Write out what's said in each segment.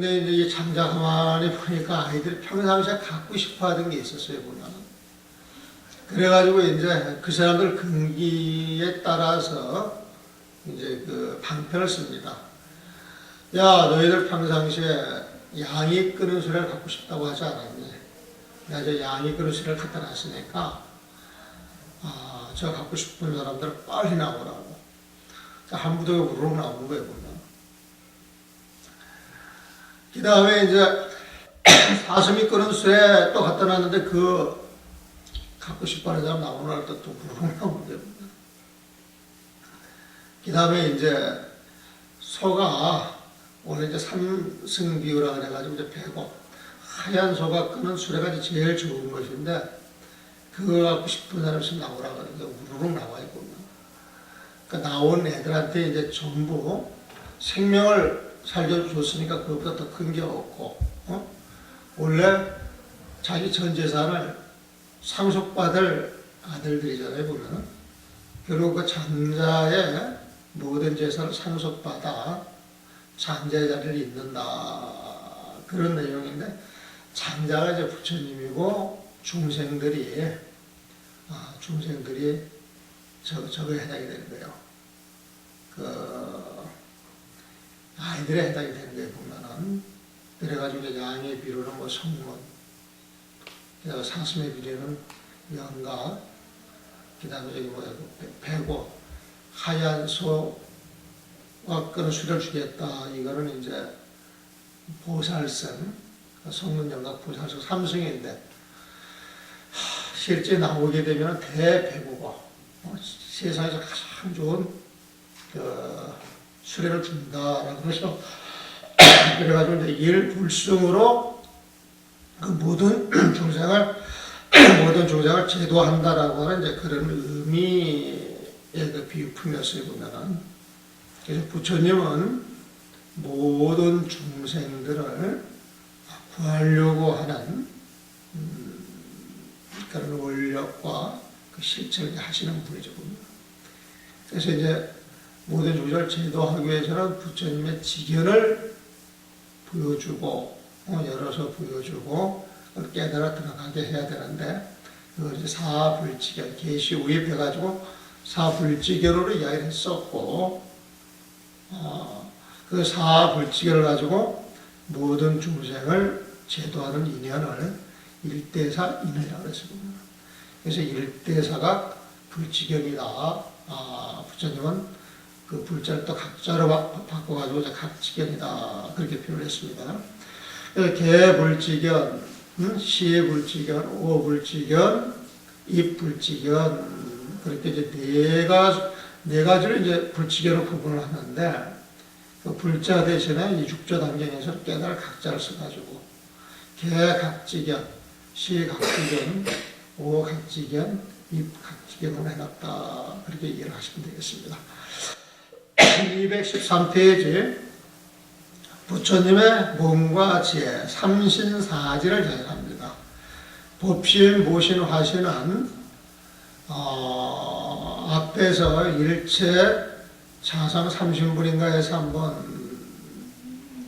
근데 이제 이 장자 가만히 보니까 아이들이 평상시에 갖고 싶어 하던 게 있었어요, 보면. 그래가지고 이제 그 사람들 근기에 따라서 이제 그 방편을 씁니다. 야, 너희들 평상시에 양이 끄는 소리를 갖고 싶다고 하지 않았니? 내가 저 양이 끄는 소리를 갖다 놨으니까, 저 갖고 싶은 사람들 빨리 나오라고. 한 부대가 우르르 나오는 거예요, 보면. 그 다음에 이제 사슴이 끄는 쇠 또 갖다 놨는데 그 갖고 싶어하는 사람 나오는 날 또 우르르 나오는 거예요. 그 다음에 이제 소가 오늘 이제 삼승비유라 그래가지고 이제 배고 하얀 소가 끄는 수레가 제일 좋은 것인데 그거 갖고 싶은 사람이 있으면 나오라 그러니까 우르르 나와요, 보면. 그러니까 나온 애들한테 이제 전부 생명을 살려줬으니까 그것보다 더 큰 게 없고, 원래 자기 전 재산을 상속받을 아들들이잖아요, 보면은. 그리고 그 장자의 모든 재산을 상속받아 장자의 자리를 잇는다. 그런 내용인데, 장자가 이제 부처님이고, 중생들이 저거에 해당이 되는 거예요. 아이들에 해당이 되는 거예요, 보면은. 그래가지고 양의 비료는 뭐 성문, 그다음에 사슴의 비료는 영가, 그다음에 여기 뭐야, 배고, 하얀 소와 끄는 수를 주겠다. 이거는 이제 보살선, 성문 영가 보살선 삼승인데, 실제 나오게 되면 대배고고, 세상에서 가장 좋은 수레를 준다라고 해서 그래가지고 이제 일불승으로 그 모든 중생을 제도한다라고 하는 이제 그런 의미의 그 비유품이었어요, 보면은. 그래서 부처님은 모든 중생들을 구하려고 하는 그런 원력과 그 실천을 하시는 분이죠, 보면. 그래서 이제 모든 종교를 제도하기 위해서는 부처님의 지견을 보여주고, 열어서 보여주고, 깨달아 들어가게 해야 되는데, 그걸 이제 사불지견, 계시 우입해가지고 사불지견으로 이야기를 했었고, 그 사불지견을 가지고 모든 중생을 제도하는 인연을 일대사 인연이라고 했습니다. 그래서 일대사가 불지견이다. 부처님은 그 불자를 또 각자로 바꿔가지고 각지견이다. 그렇게 표현을 했습니다. 개불지견, 시불지견, 오불지견, 입불지견, 그렇게 이제 네 가지를 이제 불지견으로 구분을 하는데, 그 불자 대신에 이 육조 단경에서 깨달을 각자를 써가지고, 개각지견, 시각지견, 오각지견, 입각지견으로 해놨다. 그렇게 이해를 하시면 되겠습니다. 213페이지 부처님의 몸과 지혜, 삼신사지를 이야기합니다. 법신, 보신, 화신은 앞에서 일체 자상 삼신분인가 해서 한번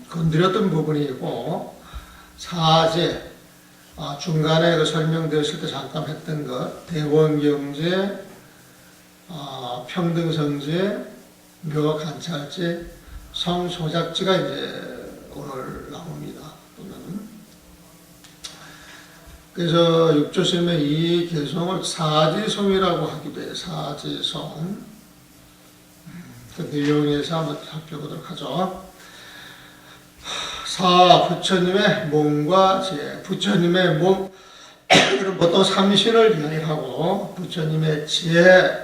건드렸던 부분이고, 사제, 중간에 그 설명되었을 때 잠깐 했던 것, 대원경제, 평등성제, 묘관찰제, 성소작지가 이제 오늘 나옵니다. 보면은. 그래서 육조스님의 이 개성을 사지성이라고 하기도 해요. 사지성. 그 내용에서 한번 살펴보도록 하죠. 부처님의 몸과 지혜. 부처님의 몸, 보통 삼신을 이야기하고, 부처님의 지혜,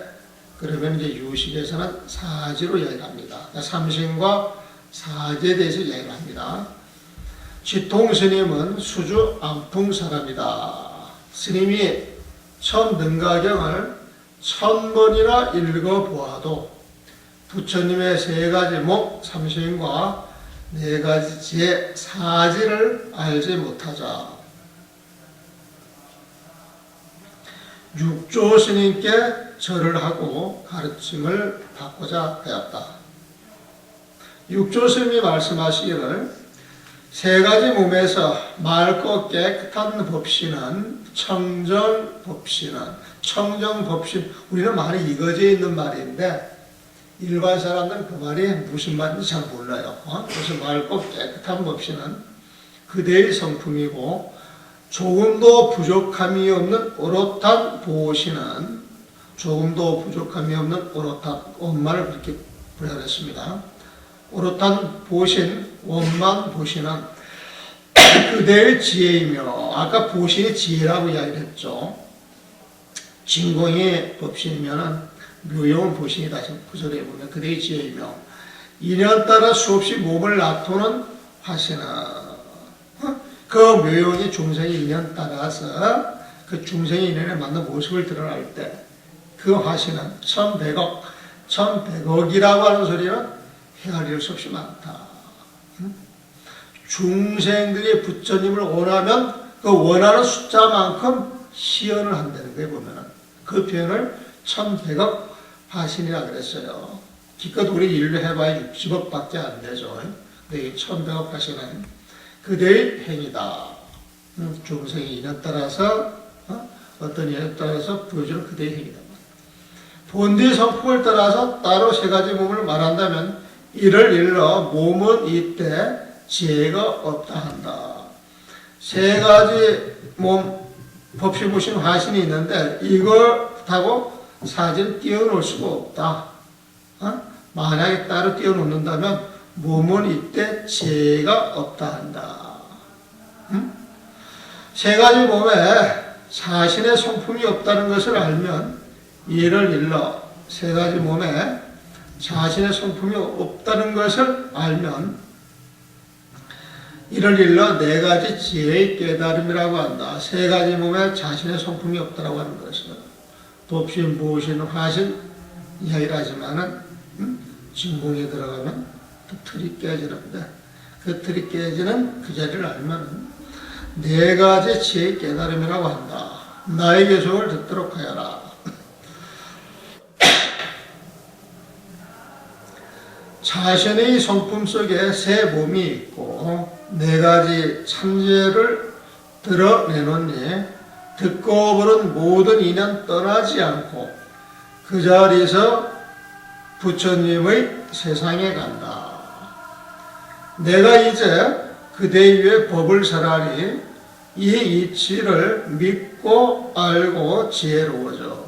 그러면 이제 유식에서는 사지로 이야기를 합니다. 삼신과 사지에 대해서 이야기를 합니다. 지통 스님은 수주 안풍 사람이다. 스님이 첫 능가경을 1000번이나 읽어보아도 부처님의 세 가지 목, 삼신과 네 가지 지혜, 사지를 알지 못하자. 육조 스님께 절을 하고 가르침을 받고자 하였다. 육조 스님이 말씀하시기를 세 가지 몸에서 맑고 깨끗한 법신은 청정법신은 청정법신 우리는 말이 이거져 있는 말인데 일반 사람들은 그 말이 무슨 말인지 잘 몰라요. 그래서 맑고 깨끗한 법신은 그대의 성품이고 조금도 부족함이 없는 오롯한 보신은 조금도 부족함이 없는 오롯한 원만을 그렇게 부여했습니다. 오롯한 보신, 원만 보신은 그대의 지혜이며 아까 보신이 지혜라고 이야기를 했죠. 진공의 법신이면은 묘용은 보신이다. 구절에 보면 그대의 지혜이며 인연 따라 수없이 몸을 나토는 화신은 그 묘용이 중생의 인연 따라서 그 중생의 인연에 맞는 모습을 드러날 때 그 화신은 1100억 1100억이라고 하는 소리는 헤아릴 수 없이 많다. 중생들이 부처님을 원하면 그 원하는 숫자만큼 시연을 한다는 거예요. 보면은 그 표현을 1100억 화신이라 그랬어요. 기껏 우리 인류 해봐야 60억밖에 안 되죠. 근데 이 1100억 화신은 그대의 행위다. 중생의 인연 따라서 어떤 인연에 따라서 보여주는 그대의 행위다. 본디 성품을 따라서 따로 세 가지 몸을 말한다면 이를 일러 몸은 이때 지혜가 없다 한다. 세 가지 몸 법시 보신 화신이 있는데 이걸 타고 사진 띄워놓을 수가 없다. 만약에 따로 띄워놓는다면 몸은 이때 지혜가 없다 한다. 세 가지 몸에 자신의 성품이 없다는 것을 알면 이를 일러 세 가지 몸에 자신의 성품이 없다는 것을 알면 이를 일러 네 가지 지혜의 깨달음이라고 한다. 세 가지 몸에 자신의 성품이 없다라고 하는 것은 돕신, 보신, 화신 이야기를 하지만은 진공에 들어가면 또 틀이 깨지는데 그 틀이 깨지는 그 자리를 알면은 네 가지 지혜의 깨달음이라고 한다. 나의 계속을 듣도록 하여라. 자신의 성품 속에 세 몸이 있고 네 가지 참재를 드러내놓니 듣고 보는 모든 인연 떠나지 않고 그 자리에서 부처님의 세상에 간다. 내가 이제 그대 위에 법을 설하니 이 이치를 믿고 알고 지혜로워져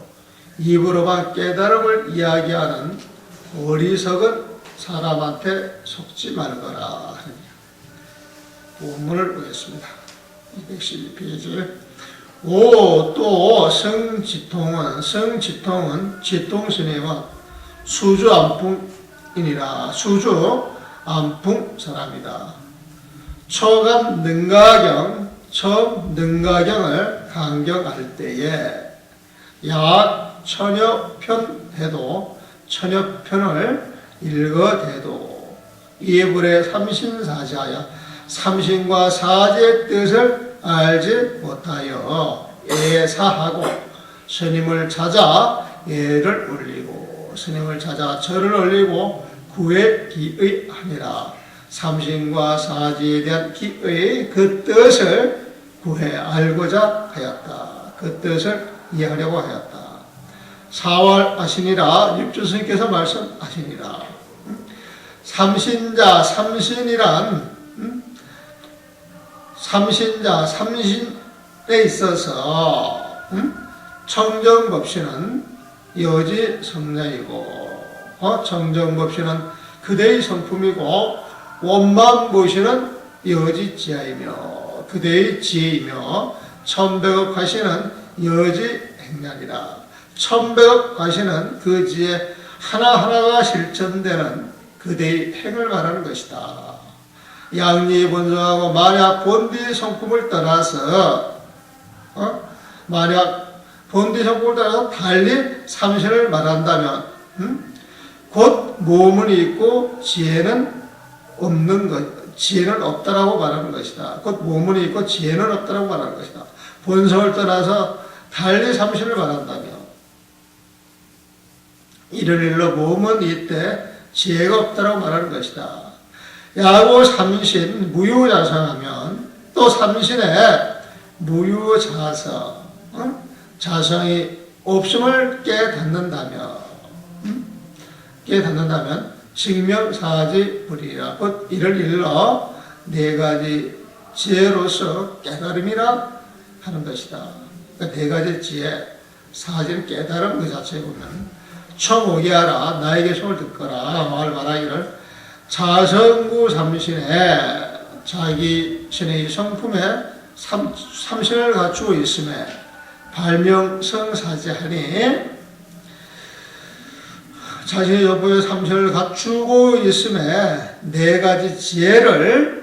입으로만 깨달음을 이야기하는 어리석은 사람한테 속지 말거라. 본문을 보겠습니다. 212페이지. 또 성지통은 지통스님은 수주 안풍이니라. 수주 안풍 사람이다. 초간 처음 능가경을 강경할 때에 약 천여 편 해도 천여 편을 읽어대도 이불의 삼신사자야 삼신과 사제의 뜻을 알지 못하여 애사하고 스님을 찾아 예를 올리고 스님을 찾아 절을 올리고 구의 기의 아니라 삼신과 사제에 대한 기의 그 뜻을 구해 알고자 하였다. 그 뜻을 이해하려고 하였다. 사월하시니라 육주스님께서 말씀하시니라. 삼신자 삼신이란 삼신자 삼신에 있어서 청정법신은 여지 성자이고 청정법신은 그대의 성품이고 원만보신은 여지 지하이며 그대의 지혜이며 천백억 화신은 여지 행량이라. 천백억 화신은 그 지혜 하나하나가 실천되는 그대의 행을 말하는 것이다. 양리 본성하고 만약 본디 성품을 따라서 만약 본디 성품을 따라서 달리 삼신을 말한다면 곧 몸은 있고 지혜는 없는 것, 지혜는 없다라고 말하는 것이다. 곧 몸은 있고 지혜는 없다라고 말하는 것이다. 본성을 떠나서 달리 삼신을 말한다면 이를 일러 몸은 이때 지혜가 없다라고 말하는 것이다. 야고 삼신 무유자성하면 또 삼신에 무유자성, 자성이 없음을 깨닫는다면, 식명사지 불이라. 곧 이를 일러 네 가지 지혜로서 깨달음이라 하는 것이다. 그러니까 네 가지 지혜, 사지는 깨달음 그 자체에 보면 청오게 하라, 나에게 손을 듣거라 말 말하기를 자성구 삼신에 자기 신의 성품에 삼신을 갖추고 있음에 발명성사지하니 자신의 여부의 삼신을 갖추고 있음에 네 가지 지혜를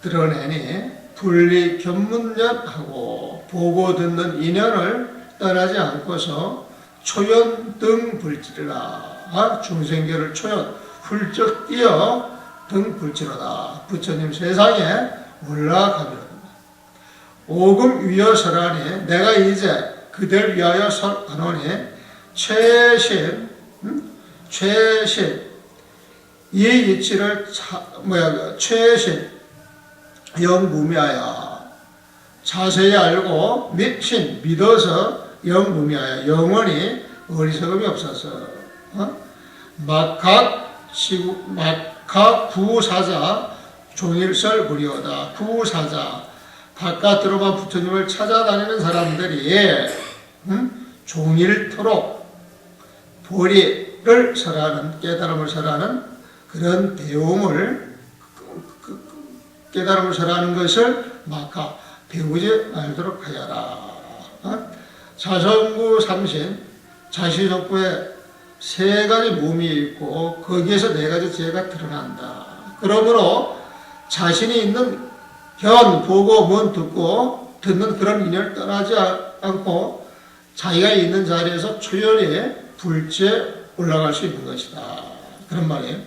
드러내니 분리 견문련하고 보고 듣는 인연을 떠나지 않고서 초연 등 불지르라. 중생계를 초연 훌쩍 뛰어 등 불지르다. 부처님 세상에 올라가리라. 오금 위여 설하니 내가 이제 그들 위하여 설하노니 최신 이 이치를 최신 영무미하여 자세히 알고 믿어서 영무미하여 영원히 어리석음이 없어서 막각 구사자 종일설 무리오다. 구사자 바깥으로만 부처님을 찾아다니는 사람들이 종일토록 보리를 설하는 깨달음을 설하는 그런 배움을 깨달음을 설하는 것을 막가 배우지 말도록 하여라. 자성구 삼신 자시속구에 세 가지 몸이 있고 거기에서 네 가지 지혜가 드러난다. 그러므로 자신이 있는 현, 보고, 문, 듣고 듣는 그런 인연을 떠나지 않고 자기가 있는 자리에서 초연히 불지에 올라갈 수 있는 것이다. 그런 말이에요.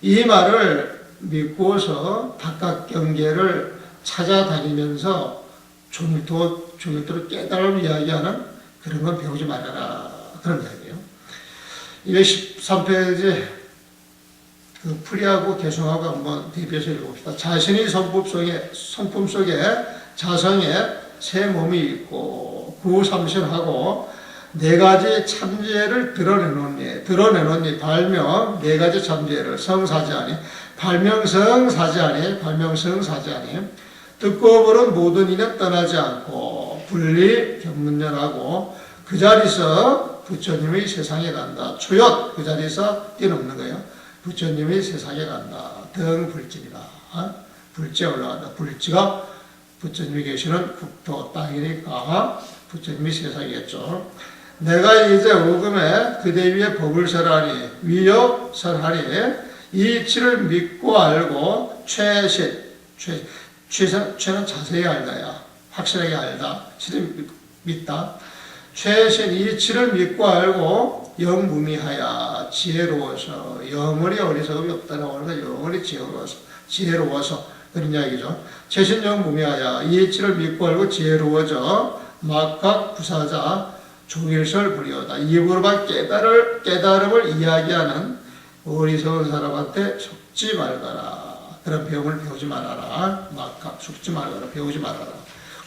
이 말을 믿고서 바깥 경계를 찾아다니면서 종일토록 깨달음을 이야기하는 그런 건 배우지 말아라. 그런 이야기예요. 213페이지 그 풀이하고 개성하고 한번 대비해서 읽어봅시다. 자신의 성품 속에 자성에 세 몸이 있고 구삼신하고 네 가지 참지혜를 드러내놓니 발명 네 가지 참지혜를 성사지하니 발명성사지하니 듣고 보는 모든 이는 떠나지 않고 분리 견문련하고 그 자리에서 부처님의 세상에 간다. 초연 그 자리에서 뛰어넘는 거예요. 부처님이 세상에 간다. 등 불지이다. 불지에 올라간다. 불지가 부처님이 계시는 국토 땅이니까 부처님이 세상이겠죠. 내가 이제 오금에 그대 위에 법을 설하니 위여 설하니 이 이치를 믿고 알고 최는 자세히 알다야. 확실하게 알다. 실은 믿다. 최신 이 이치를 믿고 알고 영무미하야 지혜로워서 영원히 어리석음이 없다라고 하는 거 영원히 지혜로워서 그런 이야기죠. 최신 영무미하야 이 이치를 믿고 알고 지혜로워져 막각 구사자 종일설 불이오다. 입으로만 깨달음을 이야기하는 어리석은 사람한테 속지 말거라. 그런 배움을 배우지 말아라. 막각 속지 말거라. 배우지 말아라.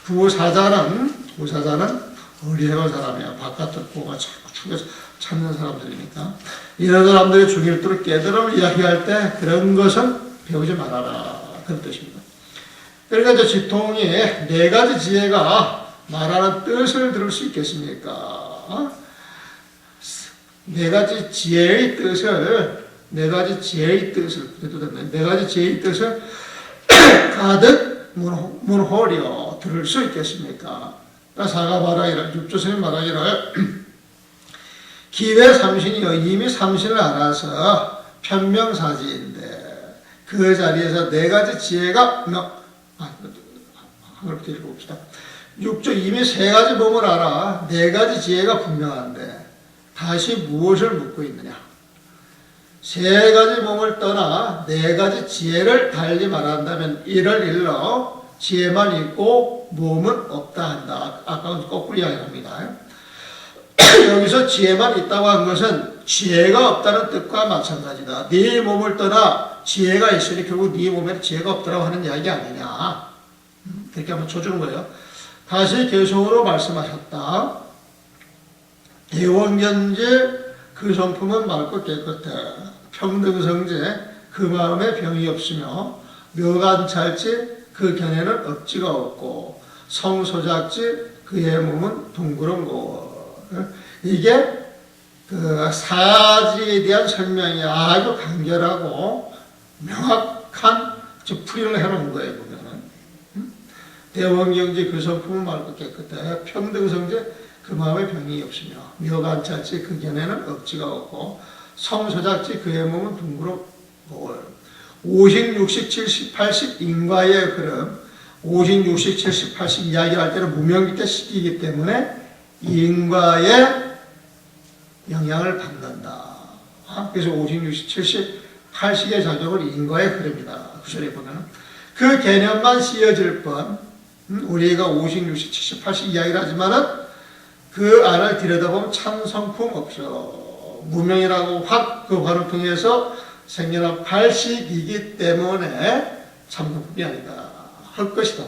구사자는 어리석은 사람이야. 바깥을 보고 자꾸 축에서 찾는 사람들이니까. 이런 사람들이 중일토록 깨달음을 이야기할 때 그런 것은 배우지 말아라. 그런 뜻입니다. 그러니까 이제 지통이 네 가지 지혜가 말하는 뜻을 들을 수 있겠습니까? 네 가지 지혜의 뜻을 가득 문호려 들을 수 있겠습니까? 사가말하기를 육조스님 말하기를 기회 삼신이여 이미 삼신을 알아서 편명사지인데 그 자리에서 네 가지 지혜가 한글부터 읽어봅시다. 육조 이미 세 가지 몸을 알아 네 가지 지혜가 분명한데 다시 무엇을 묻고 있느냐? 세 가지 몸을 떠나 네 가지 지혜를 달리 말한다면 이를 일러 지혜만 있고 몸은 없다 한다. 아까는 거꾸로 이야기합니다. 여기서 지혜만 있다고 한 것은 지혜가 없다는 뜻과 마찬가지다. 네 몸을 떠나 지혜가 있으니 결국 네 몸에 지혜가 없더라고 하는 이야기 아니냐. 그렇게 한번 쳐주는 거예요. 다시 계속으로 말씀하셨다. 대원견제 그 성품은 맑고 깨끗해. 평등성제 그 마음에 병이 없으며 묘간찰지 그 견해는 억지가 없고 성소작지 그의 몸은 둥그런 거. 이게 그 사지에 대한 설명이 아주 간결하고 명확한 풀이를 해놓은 거예요. 보면은 대원경제 그 성품은 맑고 깨끗해. 평등성제 그 마음에 병이 없으며 묘간찰지 그 견해는 억지가 없고 성소작지 그의 몸은 둥그렇고 오식, 육식, 70, 80 인과의 흐름, 오식, 육식, 70, 80 이야기할 때는 무명기태 시기이기 때문에 인과의 영향을 받는다. 그래서 오식, 육식, 70, 80의 작용을 인과의 흐름이다. 구절에 보면 그 개념만 씌어질 뿐 우리가 오식, 육식, 70, 80 이야기를 하지만은 그 안을 들여다보면 참 성품 없어. 무명이라고 확 그 관을 통해서 생겨난 80이기 때문에 참 성품이 아니다. 할 것이다.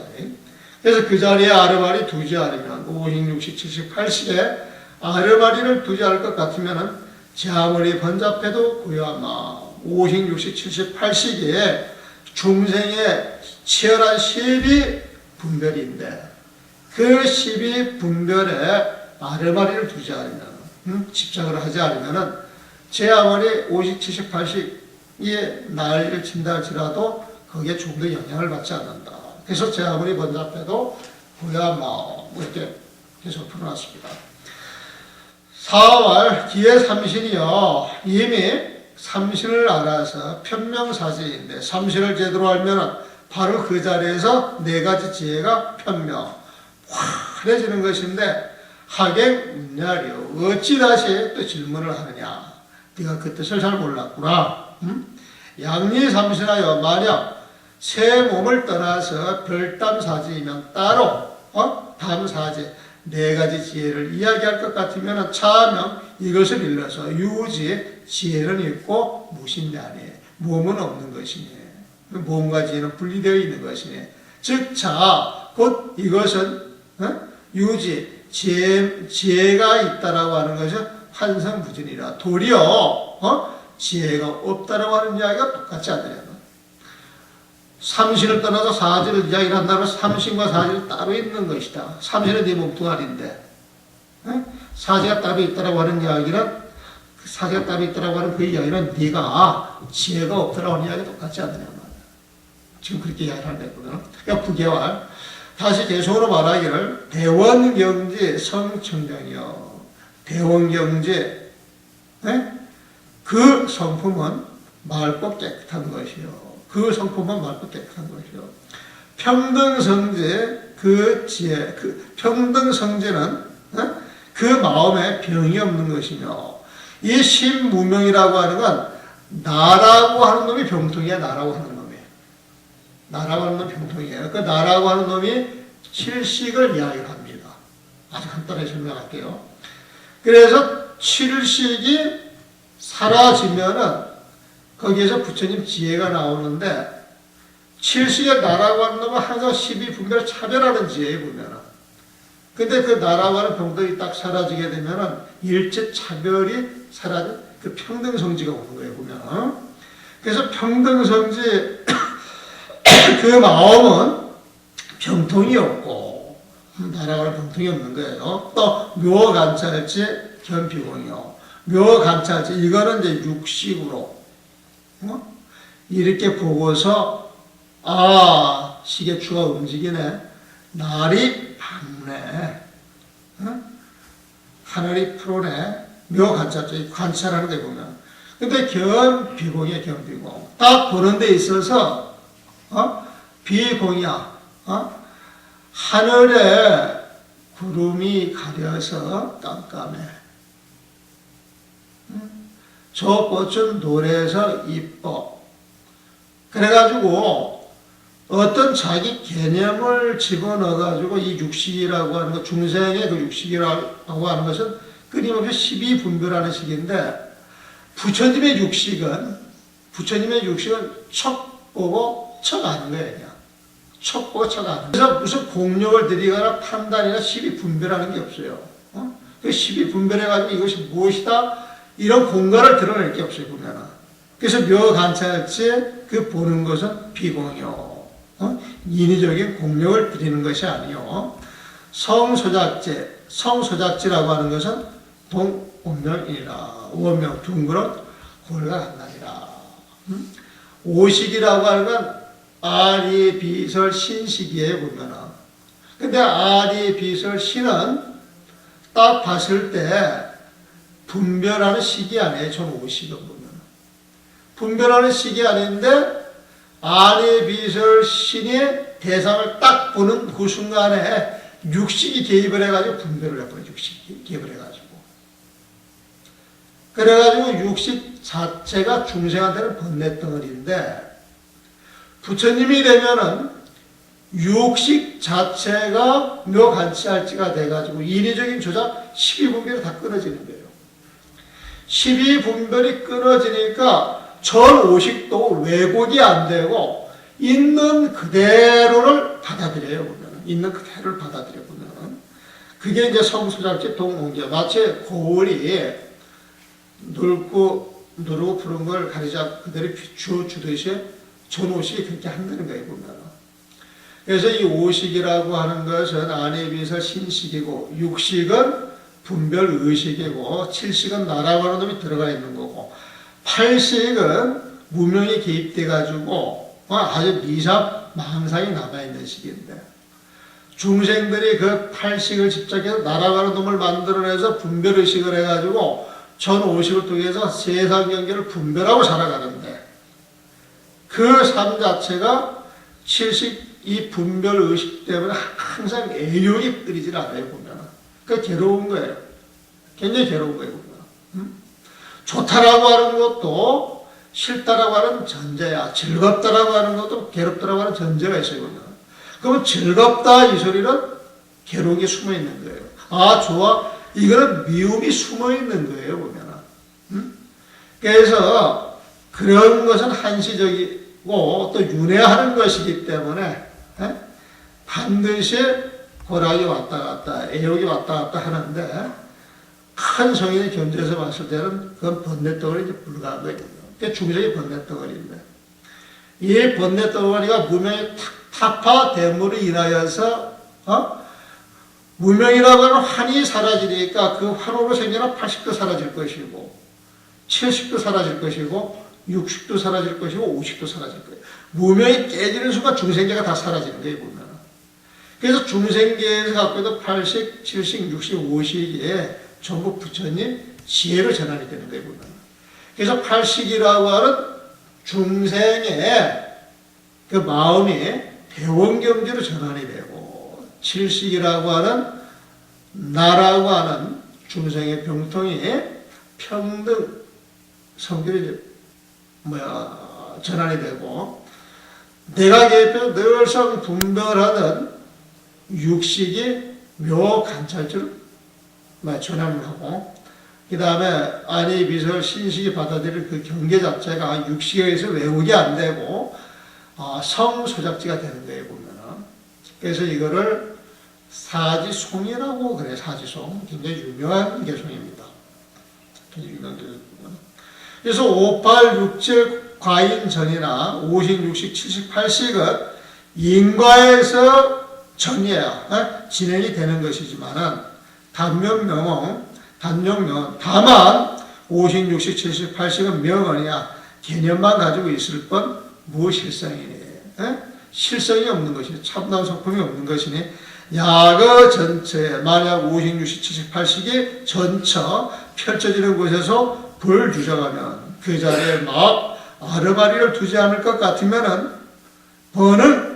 그래서 그 자리에 아르바리 두지 않으면 50, 60, 70, 80에 아르바리를 두지 않을 것 같으면 제 아무리 번잡해도 고요하마 50, 60, 70, 80에 중생의 치열한 시비 분별인데 그 시비 분별에 아르바리를 두지 않으면 집착을 하지 않으면 제 아무리 50, 70, 80이 난리를 친다 할지라도 거기에 조금 더 영향을 받지 않는다. 그래서 제 아무리 번잡해도 고요한 마음 이렇게 계속 풀어놨습니다. 4월 기회 삼신이요. 이미 삼신을 알아서 편명사지인데 삼신을 제대로 알면 바로 그 자리에서 네 가지 지혜가 편명 환해지는 것인데 하객 문야리요. 어찌 다시 또 질문을 하느냐. 네가 그 뜻을 잘 몰랐구나. 양리삼신하여 만약 새 몸을 떠나서 별담사지이면 따로 담사지 네 가지 지혜를 이야기할 것 같으면 차명 이것을 일러서 유지 지혜는 있고 무신자니 몸은 없는 것이니 몸과 지혜는 분리되어 있는 것이니 즉 곧 이것은 유지 지혜가 있다라고 하는 것은 환성무진이라 도리어 지혜가 없다라고 하는 이야기가 똑같지 않느냐. 삼신을 떠나서 사지를 이야기를 한다면 삼신과 사지는 따로 있는 것이다. 삼신은 네 몸뚱아리인데 사지가 따로 있다라고 하는 이야기는 사지가 따로 있다라고 하는 그 이야기는 네가 지혜가 없다라고 하는 이야기가 똑같지 않느냐. 지금 그렇게 이야기를 하거든요. 그러니까 부계활 다시 계속으로 말하기를 대원경제 성청정이요. 대원경제 그 성품은 맑고 깨끗한 것이요. 그 성품은 맑고 깨끗한 것이요. 평등성제 그 지혜, 그 평등성제는 그 마음에 병이 없는 것이며 이 신무명이라고 하는 건 나라고 하는 놈이 병통이야. 나라고 하는 놈이. 나라고 하는 놈이 병통이에요. 그 나라고 하는 놈이 칠식을 이야기를 합니다. 아주 간단하게 설명할게요. 그래서 칠식이 사라지면은 거기에서 부처님 지혜가 나오는데 칠식의 나라고 하는 놈은 항상 시비 분별 차별하는 지혜에 보면은 근데 그 나라고 하는 병들이 딱 사라지게 되면은 일체 차별이 사라진 그 평등성지가 오는 거예요 보면은. 그래서 평등성지 그 마음은 병통이 없고 나라고 하는 병통이 없는 거예요. 또 묘간찰지 견비공이요. 묘간찰지 이거는 이제 육식으로 이렇게 보고서 시계추가 움직이네. 날이 밝네. 하늘이 푸르네. 묘관찰지 관찰하는 데 보면. 근데 견비공이야. 견비공. 딱 보는 데 있어서 비공이야. 하늘에 구름이 가려서 깜깜해. 저 꽃은 노래서 이뻐. 그래가지고 어떤 자기 개념을 집어넣어가지고 이 육식이라고 하는 것, 중생의 그 육식이라고 하는 것은 끊임없이 시비 분별하는 식인데 부처님의 육식은 척 보고 척하는 거예요. 그냥. 척 보고 척하는 거예요. 그래서 무슨 공력을 들이거나 판단이나 시비 분별하는 게 없어요. 그 시비 분별해가지고 이것이 무엇이다 이런 공간을 드러낼 게 없어요. 보면은. 그래서 묘 관찰지 그 보는 것은 비공요. 인위적인 공력을 들이는 것이 아니요. 성소작제, 성소작지라고 하는 것은 동원명이라 원명 둥그런 골과 같나니라. 오식이라고 하는 건 아리 비설 신식이에 보면은. 근데 아리 비설 신은 딱 봤을 때 분별하는 식이 아니에요. 전 오식은 보면 분별하는 식이 아닌데 아리 비설 신이 대상을 딱 보는 그 순간에 육식이 개입을 해가지고 분별을 해버려요. 육식이 개입을 해가지고. 그래가지고 육식 자체가 중생한테는 번뇌덩어리인데 부처님이 되면은 육식 자체가 묘관치할지가 돼가지고 인위적인 조작, 십이분별이 다 끊어지는 거예요. 십이분별이 끊어지니까 전 오식도 왜곡이 안 되고 있는 그대로를 받아들여요. 보면은 있는 그대로를 받아들여 보면은 그게 이제 성소작지 동옹기야. 마치 고을이 누르고 푸른 걸 가리자 그대로 주듯이 전 오식이 그렇게 한다는 거예요. 보면은. 그래서 이 오식이라고 하는 것은 안에 비해서 신식이고 육식은 분별 의식이고 칠식은 나라고 하는 놈이 들어가 있는 거고 팔식은 무명이 개입돼 가지고 아주 미삼 망상이 남아있는 식인데 중생들이 그 팔식을 집착해서 나라고 하는 놈을 만들어내서 분별 의식을 해가지고 전 오식을 통해서 세상 경계를 분별하고 살아가는데 그 삶 자체가 칠식 이 분별 의식 때문에 항상 애욕이 끊이질 않아요. 보면 그 괴로운 거예요. 굉장히 괴로운 거예요. 보면 좋다라고 하는 것도 싫다라고 하는 전제야. 즐겁다라고 하는 것도 괴롭다라고 하는 전제가 있어요. 보면 그러면 즐겁다 이 소리는 괴로움이 숨어 있는 거예요. 아 좋아 이거는 미움이 숨어 있는 거예요. 보면 그래서 그런 것은 한시적이고 또 윤회하는 것이기 때문에 반드시 고락이 왔다 갔다 애욕이 왔다 갔다 하는데 큰 성인의 견주에서 봤을 때는 그건 번뇌덩어리 이제 불과한 거예요. 그게 중생의 번뇌덩어리인데 이 번뇌덩어리가 무명의 타파대물로 인하여서 무명이라고 하는 환이 사라지니까 그 환으로 생겨난 80도 사라질 것이고 70도 사라질 것이고 60도 사라질 것이고 50도 사라질 거예요. 무명이 깨지는 순간 중생계가 다 사라지는 거예요. 보면. 그래서 중생계에서 갖고 있는 8식, 7식, 60, 50에 전부 부처님 지혜로 전환이 되는 거예요. 보면. 그래서 8식이라고 하는 중생의 그 마음이 대원경지로 전환이 되고 7식이라고 하는 나라고 하는 중생의 병통이 평등 성결이 전환이 되고 내가 개입해서 늘상 분별하는 육식이 묘 관찰주로 전환을 하고 그 다음에 안이 비설 신식이 받아들일 그 경계 자체가 육식에 의해서 왜곡이 안 되고 성소작지가 되는 거예요. 보면은. 그래서 이거를 사지송이라고 그래요. 사지송. 굉장히 유명한 개송입니다. 굉장히 유명한 개송입니다. 그래서 58, 67 과인전이나 50, 60, 70, 80은 인과에서 전이에요. 진행이 되는 것이지만은 단명명언, 다만 50, 60, 70, 80은 명언이야. 개념만 가지고 있을 뿐 무실성이니. 실성이 없는 것이니 참다운 성품이 없는 것이니 야거 전체에 만약 50, 60, 70, 80이 전처 펼쳐지는 곳에서 불 주저가면 그 자리에 막 아르마리를 두지 않을 것 같으면은 번은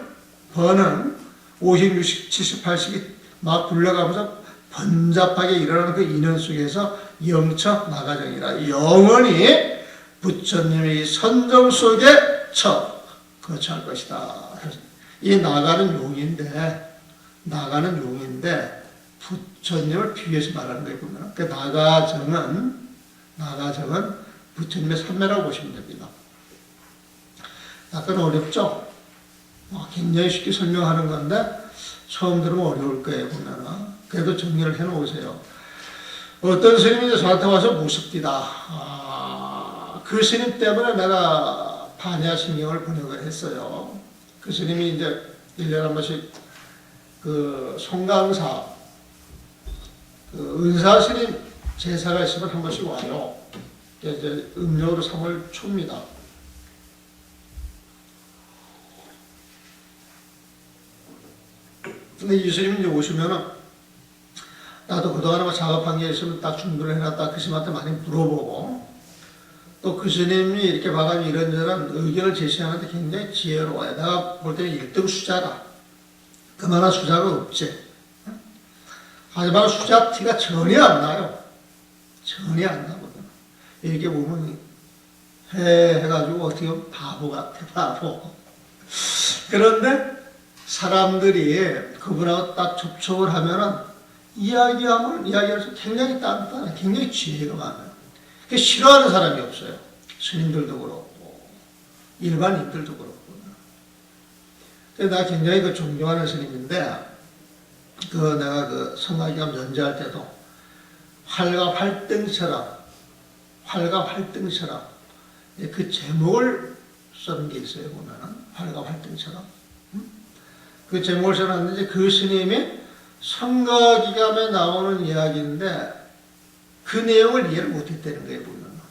50, 60, 70, 80이 막 굴러가면서 번잡하게 일어나는 그 인연 속에서 영처 나가정이라 영원히 부처님의 선정 속에 거처할 것이다. 이 나가는 용인데 부처님을 비유해서 말하는 거예요. 보면 그 나가정은 부처님의 삼매라고 보시면 됩니다. 약간 어렵죠? 굉장히 쉽게 설명하는 건데 처음 들으면 어려울 거예요, 보면은. 그래도 정리를 해 놓으세요. 어떤 스님이 이제 저한테 와서 무섭디다. 그 스님 때문에 내가 반야신경을 번역을 했어요. 그 스님이 이제 1년에 한 번씩 그 송강사, 그 은사 스님 제사가 있으면 한 번씩 와요. 이제 음력으로 3월 초입니다. 근데 이 스님이 이제 오시면은 나도 그동안에 뭐 작업한 게 있으면 딱 준비를 해놨다 그 스님한테 많이 물어보고 또 그 스님이 이렇게 봐가지고 이런저런 의견을 제시하는데 굉장히 지혜로워요. 내가 볼 때는 1등 수자다. 그만한 수자가 없지. 하지만 수자 티가 전혀 안 나요. 전혀 안 나거든. 이렇게 보면 해가지고 어떻게 보면 바보 같아, 바보. 그런데 사람들이 그분하고 딱 접촉을 하면은 이야기하면서 굉장히 단단해, 굉장히 지혜가 많아요. 그 싫어하는 사람이 없어요. 스님들도 그렇고, 일반인들도 그렇고. 그래서 내가 굉장히 그 존경하는 스님인데, 내가 그 성가기감 연재할 때도 활과 활등처럼 그 제목을 쓰는 게 있어요, 보면은. 활과 활등처럼. 그 제목을 써놨는데 그 스님이 성가기감에 나오는 이야기인데 그 내용을 이해를 못했다는 거예요, 보면.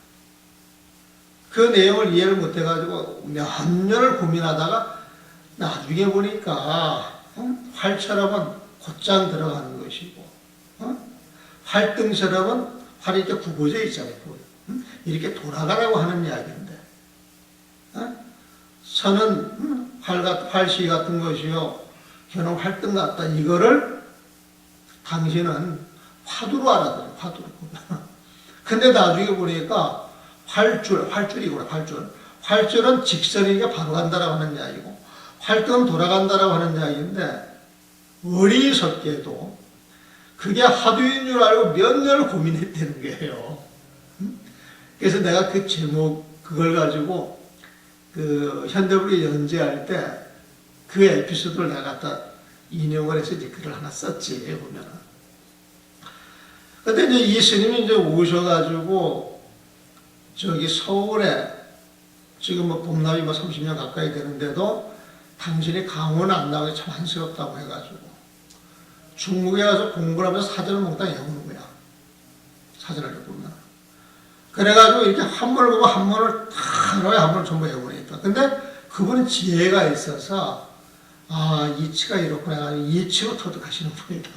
그 내용을 이해를 못해가지고 몇 년을 고민하다가 나중에 보니까 활처럼은 곧장 들어가는 것이고 활등처럼은 활이 이렇게 굽어져 있잖아요. 이렇게 돌아가라고 하는 이야기인데 선은 활시 같은 것이요 저는 활등 같다. 이거를 당신은 화두로 알아들어요. 화두로. 근데 나중에 보니까 활줄이구나, 활줄. 활줄은 직선이니까 바로 간다라고 하는 이야기고, 활등은 돌아간다라고 하는 이야기인데, 어리석게도 그게 화두인 줄 알고 몇 년을 고민했다는 거예요. 그래서 내가 그 제목, 그걸 가지고, 그 현대불이 연재할 때, 그 에피소드를 내가 갖다 인용을 해서 이제 글을 하나 썼지, 보면은. 근데 이제 이 스님이 이제 오셔가지고, 저기 서울에, 지금 뭐 봄나이 뭐 30년 가까이 되는데도, 당신이 강원 안 나오기 참 안쓰럽다고 해가지고, 중국에 가서 공부를 하면서 사전을 몽땅 외우는 거야. 사전을 보면. 그래가지고 이렇게 한 번을 보고 한 번을 하루에 한 번을 전부 외우니까. 근데 그분은 지혜가 있어서, 이치가 이렇구나. 이치로 터득하시는 분이다.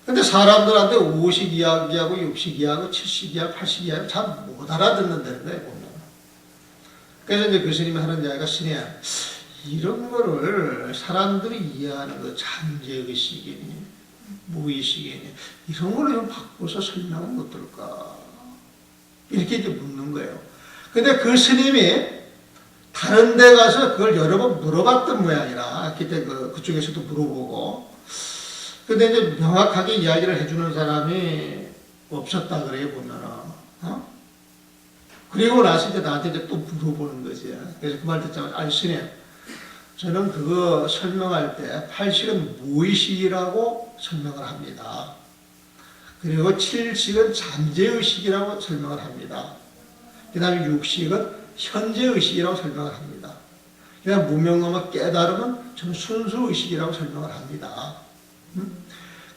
근데 사람들한테 50 이야기하고 60 이야기하고 70 이야기, 80 이야기 잘 못 알아듣는다는 거예요, 보면. 그래서 이제 그 스님이 하는 이야기가 스님, 이런 거를 사람들이 이해하는 거, 잠재의식이니, 무의식이니, 이런 걸로 좀 바꿔서 설명하면 어떨까? 이렇게 이제 묻는 거예요. 근데 그 스님이 다른 데 가서 그걸 여러 번 물어봤던 모양이라, 그때 그쪽에서도 물어보고, 근데 이제 명확하게 이야기를 해주는 사람이 없었다 그래요, 보면은. 그리고 나서 이제 나한테 이제 또 물어보는 거지. 그래서 그 말 듣자마자, 아니, 스님, 저는 그거 설명할 때, 8식은 무의식이라고 설명을 합니다. 그리고 7식은 잠재의식이라고 설명을 합니다. 그 다음에 6식은 현재의식이라고 설명을 합니다. 그 다음에 무명엄의 깨달음은 저는 순수의식이라고 설명을 합니다.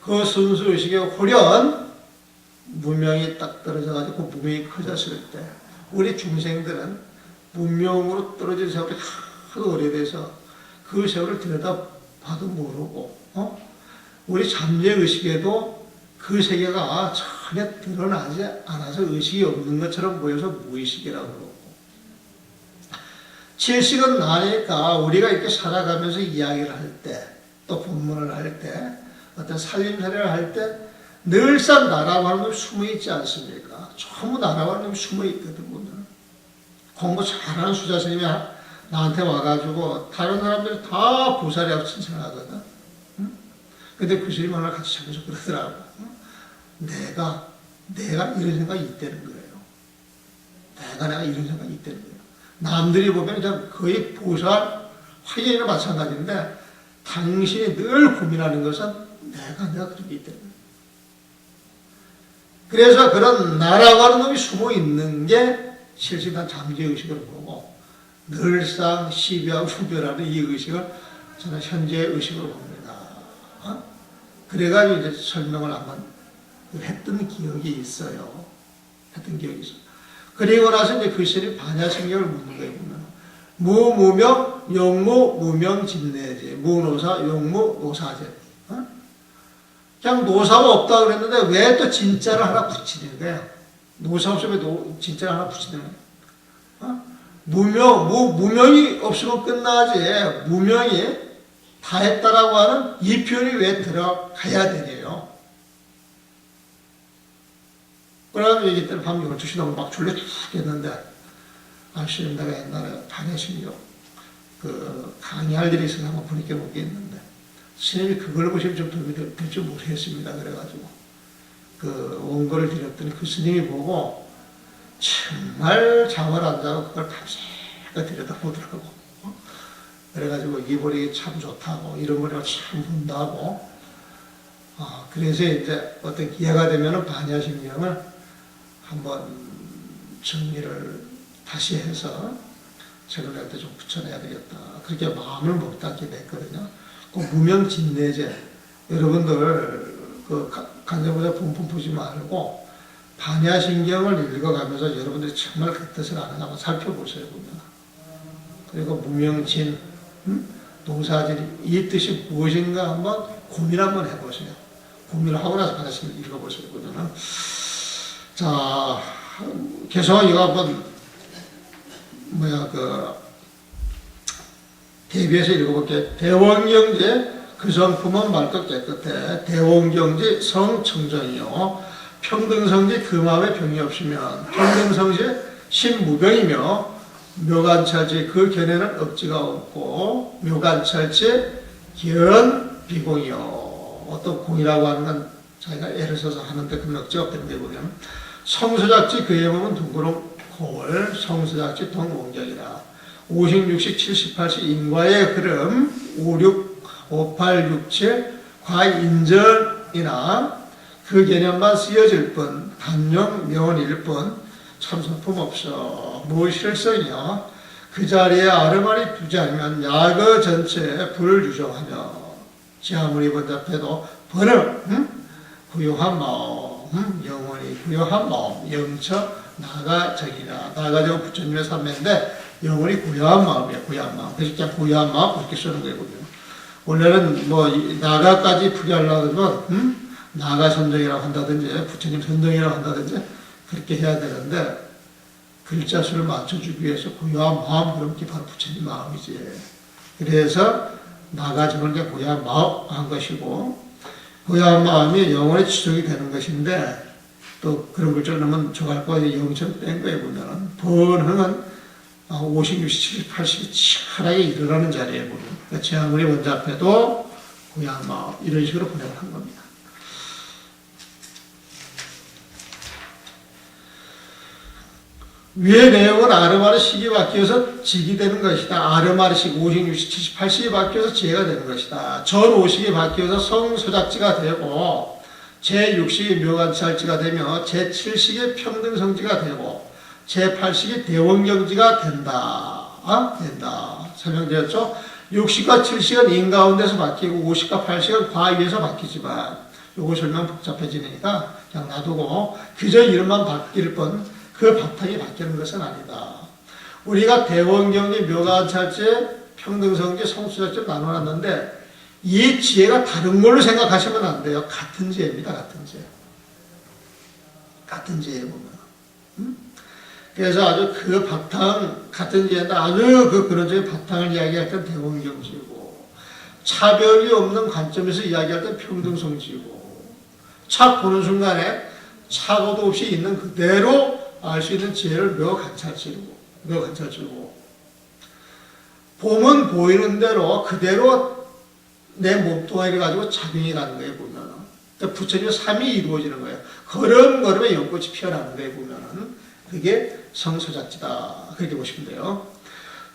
그 순수의식의 호련, 무명이 딱 떨어져가지고 그 무명이 커졌을 때, 우리 중생들은 무명으로 떨어진 세월이 하도 오래돼서 그 세월을 들여다봐도 모르고, 우리 잠재의식에도 그 세계가 전혀 드러나지 않아서 의식이 없는 것처럼 보여서 무의식이라고 그러고, 7식은 나니까 우리가 이렇게 살아가면서 이야기를 할 때, 또 본문을 할 때, 어떤 살림살이를 할 때, 늘상 나라고 하는 놈이 숨어 있지 않습니까? 전부 나라고 하는 놈이 숨어 있거든, 보면. 공부 잘하는 수자 스님이 나한테 와가지고, 다른 사람들이 다 보살이하고 칭찬하거든. 근데 그 스님 하나 같이 자면서 그러더라고. 내가 이런 생각이 있다는 거예요. 내가 이런 생각이 있다는 거예요. 남들이 보면 그냥 거의 보살 화경이나 마찬가지인데 당신이 늘 고민하는 것은 내가 그렇게 있다. 그래서 그런 나라고 하는 놈이 숨어 있는 게 실시간 잠재의식으로 보고 늘상 시비하고 후별하는 이 의식을 저는 현재의 의식으로 봅니다. 그래가지고 이제 설명을 한번 했던 기억이 있어요. 그리고 나서 이제 그 시절이 반야신경을 묻는 거예요, 보면. 무무명, 용무, 무명진내제. 무노사, 용무, 노사제. 그냥 노사가 없다고 그랬는데 왜 또 진짜를 하나 붙이는 거야? 노사 없으면 왜 진짜를 하나 붙이는 거야? 무명이 없으면 끝나지. 무명이 다 했다라고 하는 이 표현이 왜 들어가야 되네요. 그래가지고 얘기 때는 밤 12시 넘으면 막 졸려 죽겠는데, 아시는 내가 옛날에 반야신경 강의할 일이 있어서 한번 보니까 보겠는데, 스님이 그걸 보시면 좀 도움이 될 줄 모르겠습니다. 그래가지고, 원고를 드렸더니 그 스님이 보고, 정말 잠을 안 자고 그걸 밤새가 들여다보더라고. 그래가지고 이보리 참 좋다고, 이런 거를 참 본다고. 그래서 이제 어떤 기회가 되면은 반야신경을 한번 정리를 다시 해서 책을 낼 때 좀 붙여내야 되겠다. 그렇게 마음을 먹닫게 됐거든요. 그 무명진내제. 여러분들, 간접보자 본품 보지 말고, 반야신경을 읽어가면서 여러분들이 정말 그 뜻을 아는가 한번 살펴보세요, 보면. 그리고 무명진, 동사진, 이 뜻이 무엇인가 한번 고민 한번 해보세요. 고민을 하고 나서 반야신경 읽어보세요, 보면은. 자, 계속 이거 한번, 대비해서 읽어볼게요. 대원경제, 그 성품은 맑고 깨끗해. 대원경제, 성청정이요. 평등성지, 그 마음에 병이 없으면. 평등성지, 신무병이며, 묘관찰지, 그 견해는 억지가 없고, 묘관찰지, 견비공이요. 어떤 공이라고 하는 건 자기가 애를 써서 하는데 그건 억지가 없다는 데 보면, 성수작지, 그의 몸은 둥그런 골, 성수작지, 동원경이라. 50, 60, 70, 80, 인과의 흐름, 5, 6, 5, 8, 6, 7, 과인전이나 그 개념만 쓰여질 뿐, 단용 명언일 뿐, 참선품 없어. 무실성이요. 그 자리에 아르마리 두지 않으면 야거 전체에 불을 유정하며, 지하물이 번잡해도 번을, 구요한 마음, 영원히 구요한 마음, 영처 나가정이라. 나가정 부처님의 삼매인데, 영원히 고요한 마음이야, 고요한 마음. 그래서 그냥 고요한 마음, 그렇게 쓰는 거예요, 원래는 나가까지 풀이하려고 하면, 나가 선정이라고 한다든지, 부처님 선정이라고 한다든지, 그렇게 해야 되는데, 글자 수를 맞춰주기 위해서 고요한 마음, 그럼 그게 바로 부처님 마음이지. 그래서, 나가정을 그냥 고요한 마음 한 것이고, 고요한 마음이 영원히 지속이 되는 것인데, 또 그런 글자를 넣으면 저갈 거 영천 뺀 거에 보면은, 번흥은 50, 60, 70, 80이 치열하게 일어나는 자리에 보면, 그러니까 재앙물이 먼저 앞에도 고요한 마음, 이런 식으로 번역을 한 겁니다. 위의 내용은 아르마르식이 바뀌어서 직이 되는 것이다. 아르마르식 50, 60, 70, 80이 바뀌어서 지혜가 되는 것이다. 전5식이 바뀌어서 성소작지가 되고, 제6식이 묘관찰지가 되며, 제7식이 평등성지가 되고, 제8식이 대원경지가 된다. 설명드렸죠? 60과 70은 인 가운데서 바뀌고, 50과 80은 과위에서 바뀌지만, 요거 설명 복잡해지니까 그냥 놔두고, 그저 이름만 바뀔 뿐, 그 바탕이 바뀌는 것은 아니다. 우리가 대원경지, 묘관찰지, 평등성지, 성수작지 나눠놨는데, 이 지혜가 다른 걸로 생각하시면 안 돼요. 같은 지혜입니다. 같은 지혜. 같은 지혜 보면. 그래서 아주 그 바탕, 같은 지혜인데 아주 그런 지의 바탕을 이야기할 땐 대원경지고, 차별이 없는 관점에서 이야기할 땐 평등성지고, 착 보는 순간에 착오도 없이 있는 그대로 알 수 있는 지혜를 묘관찰지고, 보면 보이는 대로 그대로 내 몸뚱아리를 가지고 작용이 가는 거예요, 보면은. 그러니까 부처님의 삶이 이루어지는 거예요. 걸음걸음에 연꽃이 피어나는 거예요, 보면은. 그게 성소작지다. 그렇게 보시면 돼요.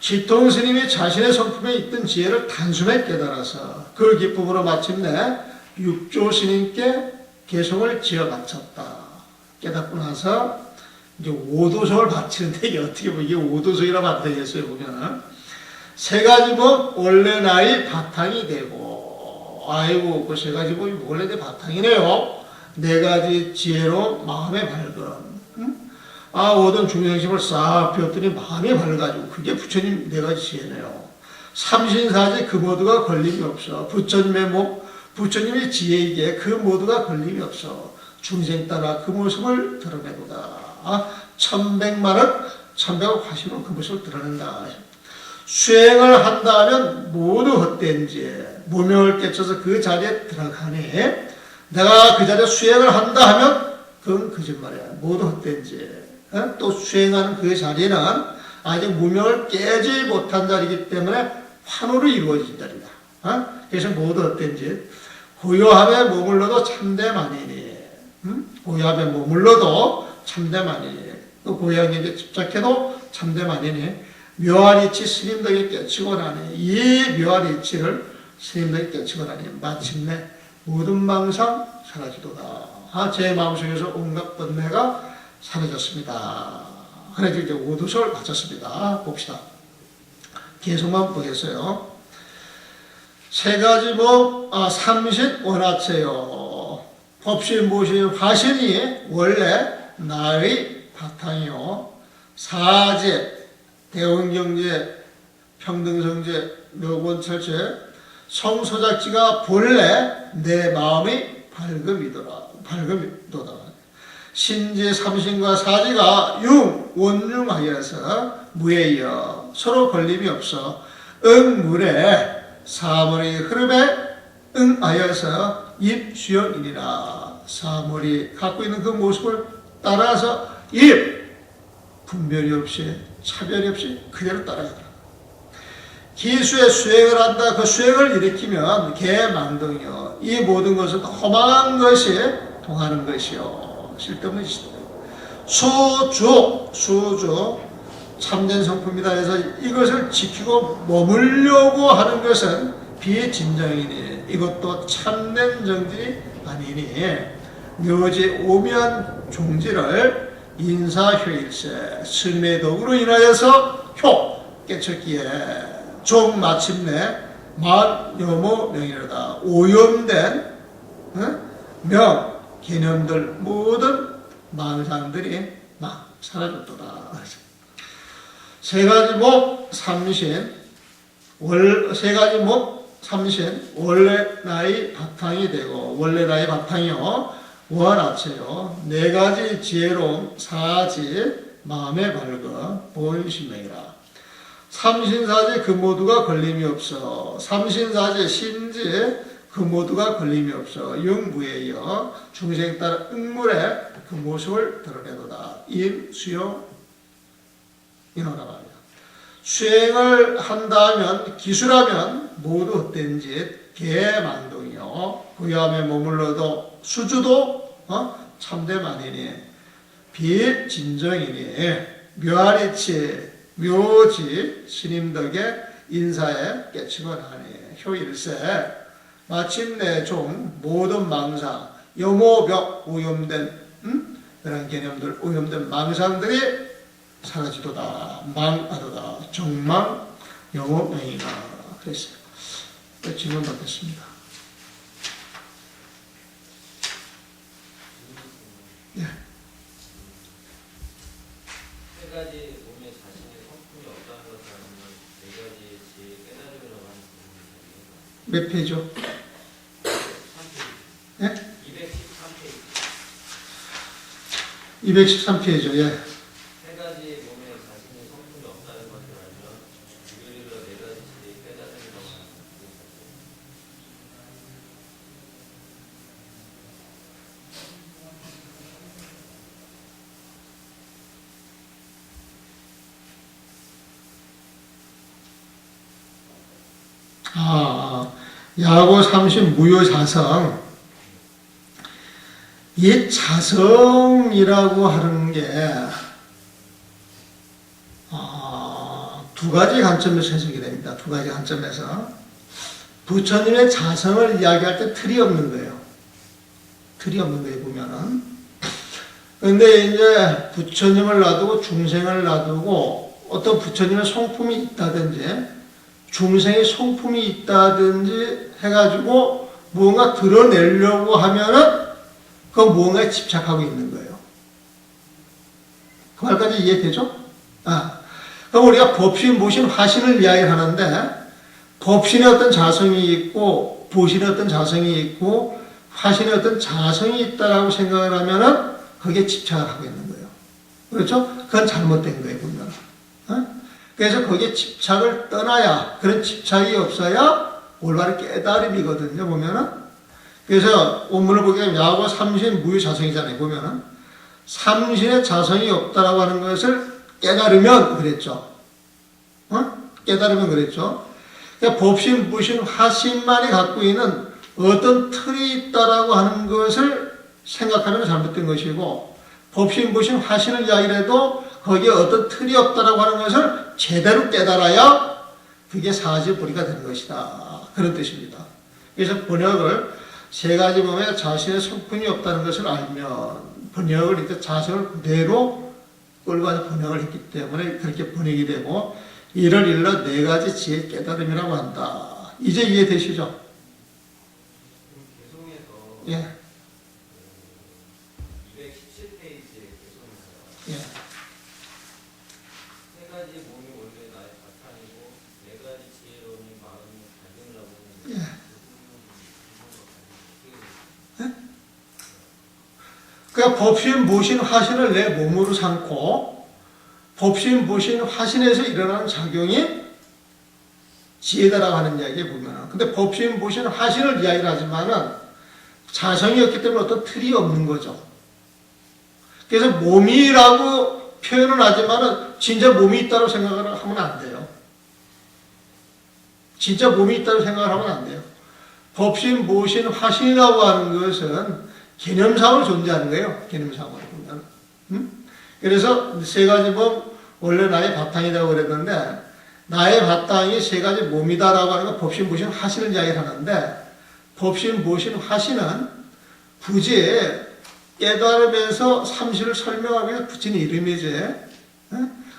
지통 스님이 자신의 성품에 있던 지혜를 단숨에 깨달아서 그 기쁨으로 마침내 육조 스님께 개성을 지어 바쳤다. 깨닫고 나서 이제 오도성을 바치는데 이게 어떻게 보면 이게 오도성이라 바탕이었어요. 보면 세 가지 법 원래 나의 바탕이 되고, 아이고 그 세 가지 법이 원래 내 바탕이네요. 네 가지 지혜로 마음의 밝음. 오던 중생심을 싹 비웠더니 마음이 밝아가지고 그게 부처님 네 가지 지혜네요. 삼신사지 그 모두가 걸림이 없어. 부처님의 지혜이기에 그 모두가 걸림이 없어. 중생 따라 그 모습을 드러내도다. 천백억 화심으로 그 모습을 드러낸다. 수행을 한다 하면 모두 헛된 지혜. 무명을 깨쳐서 그 자리에 들어가니 내가 그 자리에 수행을 한다 하면 그건 거짓말이야. 모두 헛된 지혜. 또 수행하는 그 자리는 아직 무명을 깨지 못한 자리이기 때문에 환호로 이루어진 자리다. 그래서 모두 헛된 지혜. 고요함에 머물러도 참되만이니. 고요함에 머물러도 참되만이니. 또 고요함에 집착해도 참되만이니. 묘한 이치 스님 덕에 깨치고 나니. 이 묘한 이치를 스님 덕에 깨치고 나니. 마침내 모든 망상 사라지도다. 제 마음속에서 온갖 번뇌가 사라졌습니다. 그래서 이제 오두석을 바쳤습니다. 봅시다. 계속만 보겠어요. 세 가지 삼신 원하체요. 법신, 모신, 화신이 원래 나의 바탕이요. 사제, 대원경제, 평등성제, 묘본철제, 성소작지가 본래 내 마음의 밝음이도다. 신지 삼신과 사지가 원융하여서 무해여 서로 걸림이 없어 응물에 사물의 흐름에 응하여서 입수용이니라. 사물이 갖고 있는 그 모습을 따라서 분별이 없이 차별이 없이 그대로 따라가라. 기수의 수행을 한다. 그 수행을 일으키면 개망동이요. 이 모든 것은 험한 것이 통하는 것이요. 쓸데없는 짓이다. 수주 참된 성품이다 해서 이것을 지키고 머물려고 하는 것은 비진정이니 이것도 참된 정질이 아니니 묘지 오묘한 종지를 인사효일세 스님의 덕으로 인하여서 깨쳤기에 종 마침내 만여모 명이로다. 오염된 개념들 모든 망상들이 막 사라졌도다. 세 가지 삼신 원래 나의 바탕이 되고 원래 나의 바탕이요 원하체요 네 가지 지혜로움 사지 마음의 밝음 본심명이라. 삼신사지 그 모두가 걸림이 없어. 삼신사지 신지 그 모두가 걸림이 없어. 영무에이어 중생 따라 응물에 그 모습을 드러내도다. 임수용 이노라 말이야. 수행을 한다면 기술하면 모두 헛된 짓 개만동이요. 고요함에 머물러도 수주도 참되만이니 비진정이니 묘하리치 묘지 스님 덕에 인사에 깨치고 나니 효일세 마침내 종 모든 망상 여모벽 오염된 그런 개념들 오염된 망상들이 사라지도다. 망하도다. 정망 영업명이다. 그랬어요. 질문 받겠습니다. 네. 세 가지 몸에 자신의 성품이 없다는 것을 아니면 네 가지 지혜 깨달음이라고 하는 부분이 몇 페이지요? 3페이지. 네? 213페이지. 213페이지요. 예. 세 가지 몸에 자신의 성품이 없다는 것을 알면 유교리로 네 가지 지혜 깨달음이라고 하는 부분이 야고 삼신 무효자성. 이 자성이라고 하는 게 두 가지 관점에서 해석이 됩니다. 두 가지 관점에서. 부처님의 자성을 이야기할 때 틀이 없는 거예요. 틀이 없는 거예요, 보면은. 근데 이제 부처님을 놔두고 중생을 놔두고 어떤 부처님의 성품이 있다든지 중생의 성품이 있다든지 해가지고 무언가 드러내려고 하면은 그 무언가에 집착하고 있는 거예요. 그 말까지 이해되죠? 그럼 우리가 법신, 무신, 화신을 이야기하는데 법신의 어떤 자성이 있고 보신의 어떤 자성이 있고 화신의 어떤 자성이 있다라고 생각을 하면은 거기에 집착을 하고 있는 거예요. 그렇죠? 그건 잘못된 거예요, 보면. 그래서 거기에 집착을 떠나야, 그런 집착이 없어야 올바른 깨달음이거든요, 보면은. 그래서 원문을 보게 되면 야고 삼신 무유자성이잖아요, 보면은. 삼신의 자성이 없다라고 하는 것을 깨달으면 그랬죠. 깨달으면 그랬죠. 그러니까 법신, 무신, 화신만이 갖고 있는 어떤 틀이 있다라고 하는 것을 생각하는 건 잘못된 것이고, 법신, 무신, 화신을 이야기해도 거기에 어떤 틀이 없다라고 하는 것을 제대로 깨달아야 그게 사지불이가 되는 것이다. 그런 뜻입니다. 그래서 번역을 세 가지 보면 자신의 성품이 없다는 것을 알면 번역을 이제 자성을 그대로 끌고 와서 번역을 했기 때문에 그렇게 번역이 되고 이를 일러 네 가지 지혜 깨달음이라고 한다. 이제 이해되시죠? 개성에서 예. 217페이지에 개성에서 예. 세 가지 몸이 원래 나의 바탕이고 네 가지 지혜로움이 마음이 밝음이라고 하는데 예. 그러니까 법신, 무신, 화신을 내 몸으로 삼고 법신, 무신, 화신에서 일어나는 작용이 지혜다라고 하는 이야기에 보면은. 근데 법신, 무신, 화신을 이야기를 하지만은 자성이 없기 때문에 어떤 틀이 없는 거죠. 그래서 몸이라고 표현은 하지만은 진짜 몸이 있다고 생각을 하면 안 돼요. 진짜 몸이 있다고 생각을 하면 안 돼요. 법신, 무신, 화신이라고 하는 것은 개념상으로 존재하는 거예요. 개념상으로 보면. 그래서 세 가지 몸, 원래 나의 바탕이라고 그랬는데, 나의 바탕이 세 가지 몸이다라고 하는 건 법신, 무신, 화신을 이야기를 하는데, 법신, 무신, 화신은 굳이 깨달으면서 삼신을 설명하기 위해서 붙인 이름이지,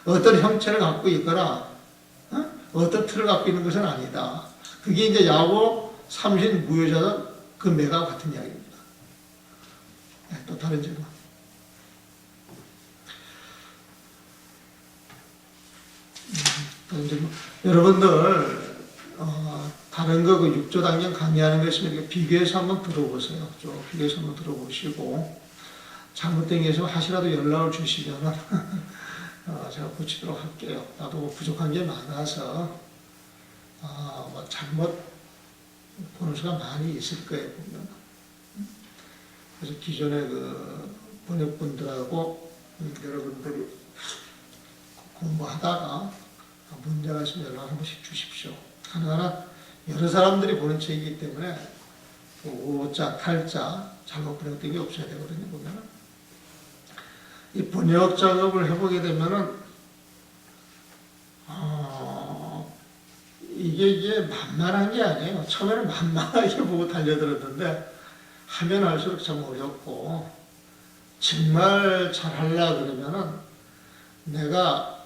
어떤 형체를 갖고 있거나, 어떤 틀을 갖고 있는 것은 아니다. 그게 이제 야고 삼신 무효자는 그 매가 같은 이야기입니다. 또 다른 질문. 다른 질문. 여러분들 다른 거 그 육조 단경 강의하는 거 있으면 비교해서 한번 들어보세요. 좀 비교해서 한번 들어보시고 잘못된 게 있으면 하시라도 연락을 주시면 제가 고치도록 할게요. 나도 부족한 게 많아서 뭐 잘못 보는 수가 많이 있을 거예요, 보면. 그래서 기존에 그 번역분들하고 여러분들이 공부하다가 문제가 있으면 연락 한 번씩 주십시오. 하나하나 여러 사람들이 보는 책이기 때문에 오자, 탈자, 잘못 번역된 게 없어야 되거든요, 보면은. 이 번역 작업을 해보게 되면은, 이게 만만한 게 아니에요. 처음에는 만만하게 보고 달려들었는데, 하면 할수록 참 어렵고, 정말 잘하려고 그러면은, 내가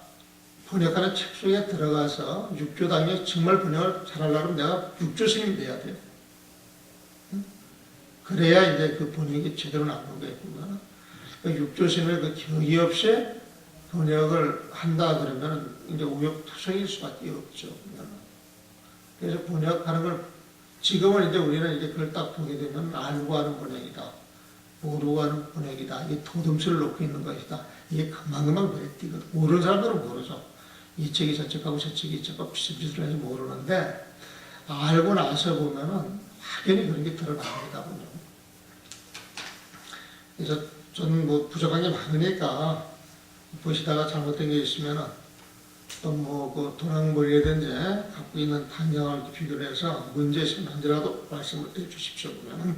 번역하는 책 속에 들어가서 육조 단계 정말 번역을 잘하려면 내가 육조 스님이 돼야 돼요. 그래야 이제 그 번역이 제대로 나오는 거예요, 보면은. 육조 스님의 그 경위 없이 번역을 한다 그러면 이제 우욕투성일 수밖에 없죠. 그래서 번역하는 걸 지금은 이제 우리는 이제 그걸 딱 보게 되면 알고 하는 번역이다, 모르고 하는 번역이다, 이게 도둠수를 놓고 있는 것이다. 이게 금방금방 눈에 띄거든. 모르는 사람들은 모르죠. 이 책이 저 책하고 저 책이 이 책하고 비슷비슷해서 모르는데 알고 나서 보면은 확연히 그런 게 드러납니다. 그래서 저는 뭐 부족한 게 많으니까 보시다가 잘못된 게 있으면은 또 뭐 그 도랑머리라든지 갖고 있는 단경을 비교를 해서 문제 있으면 언제라도 말씀을 해 주십시오. 보면은.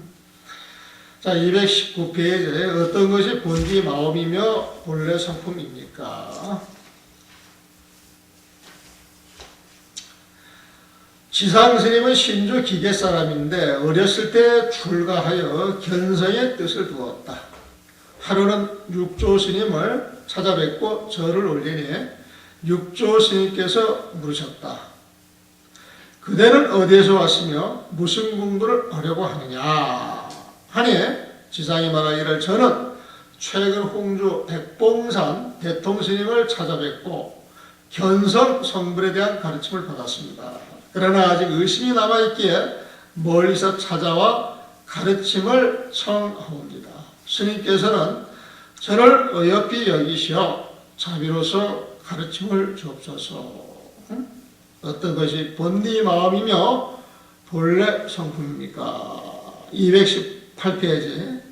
자, 219페이지에 어떤 것이 본디 마음이며 본래 성품입니까? 지상스님은 신주 기계 사람인데 어렸을 때 출가하여 견성의 뜻을 두었다. 하루는 육조 스님을 찾아뵙고 절을 올리니 육조 스님께서 물으셨다. 그대는 어디에서 왔으며 무슨 공부를 하려고 하느냐 하니 지상이 말하기를 저는 최근 홍주 백봉산 대통스님을 찾아뵙고 견성 성불에 대한 가르침을 받았습니다. 그러나 아직 의심이 남아있기에 멀리서 찾아와 가르침을 청하옵니다. 스님께서는 저를 어여삐 여기시어 자비로서 가르침을 주옵소서. 어떤 것이 본디 마음이며 본래 성품입니까? 218페이지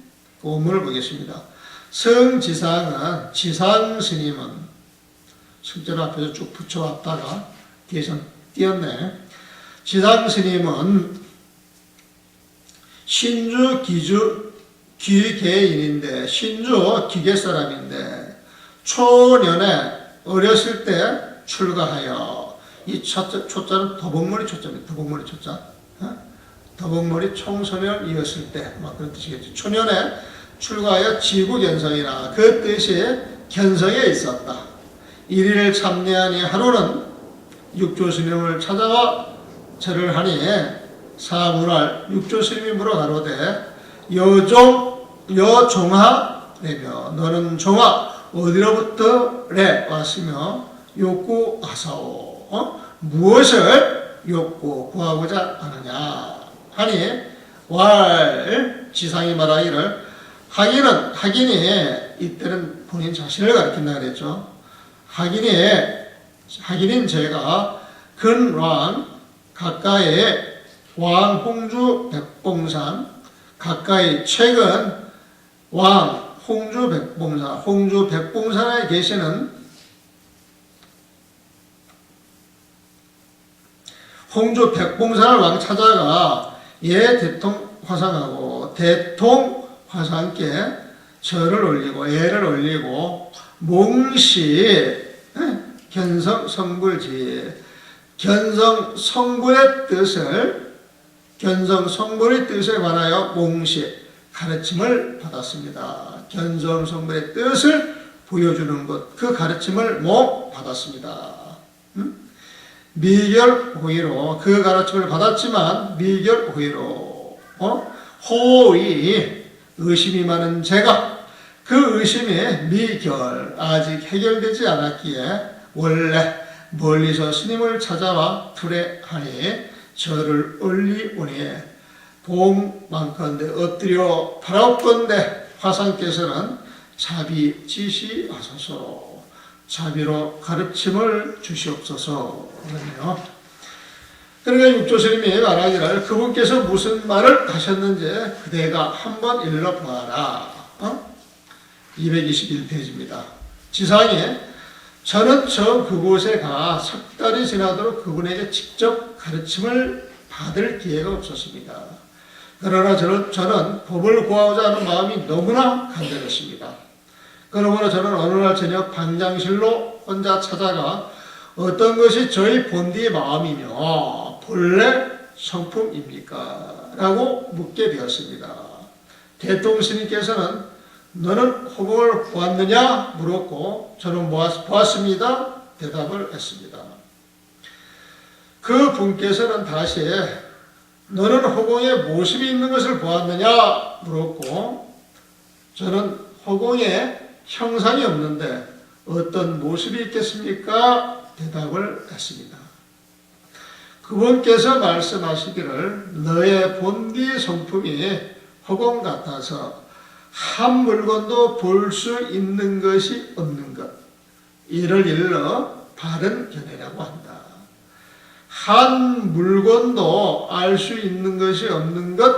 원문을 보겠습니다. 성지상은 지상스님은 성절 앞에서 쭉 붙여왔다가 뒤에서 띄었네. 지상스님은 신주 기계인인데 신주 기계사람인데 초년에 어렸을 때 출가하여 이 초자는 더벅머리 초자입니다. 더벅머리 초자. 더벅머리 청소년이었을 때 막 그런 뜻이겠죠. 초년에 출가하여 지구견성이라 그 뜻이 견성에 있었다. 이리를 참내하니 하루는 육조스님을 찾아와 절을 하니 사문할 육조스님이 물어가로되 여종하래며 너는 종하 어디로부터 래 왔으며 욕구하사오. 무엇을 욕구 구하고자 하느냐 하니 왈 지상이 말하기를 하긴이 이때는 본인 자신을 가리킨다 그랬죠. 하긴인 제가 근왕 가까이 왕 홍주 백봉산 가까이 최근 왕 홍주 백봉산에 계시는 홍주 백봉산을 왕 찾아가 대통 화상하고 대통 화상께 절을 올리고 예를 올리고 몽시 견성 성불지 견성 성불의 뜻에 관하여 몽시 가르침을 받았습니다. 견성 성불의 뜻을 보여주는 것, 그 가르침을 받았습니다. 미결호의로 그 가르침을 받았지만 미결호의로 호의 의심이 많은 제가 그 의심이 미결 아직 해결되지 않았기에 원래 멀리서 스님을 찾아와 투례하니 저를 올리오니 봉만컨대 엎드려 바라옵건대 화상께서는 자비 지시하소서. 자비로 가르침을 주시옵소서. 그러니까 육조스님이 말하기를 그분께서 무슨 말을 하셨는지 그대가 한번 읽어보아라. 221페이지입니다. 지상에 저는 그곳에 가 석 달이 지나도록 그분에게 직접 가르침을 받을 기회가 없었습니다. 그러나 저는 법을 구하고자 하는 마음이 너무나 간절했습니다. 그러므로 저는 어느 날 저녁 방장실로 혼자 찾아가 어떤 것이 저희 본디의 마음이며 본래 성품입니까? 라고 묻게 되었습니다. 대통스님께서는 너는 호공을 보았느냐? 물었고 저는 보았습니다. 대답을 했습니다. 그 분께서는 다시 너는 호공에 모습이 있는 것을 보았느냐? 물었고 저는 호공에 형상이 없는데 어떤 모습이 있겠습니까? 대답을 했습니다. 그분께서 말씀하시기를 너의 본디 성품이 허공 같아서 한 물건도 볼 수 있는 것이 없는 것, 이를 일러 바른 견해라고 한다. 한 물건도 알 수 있는 것이 없는 것,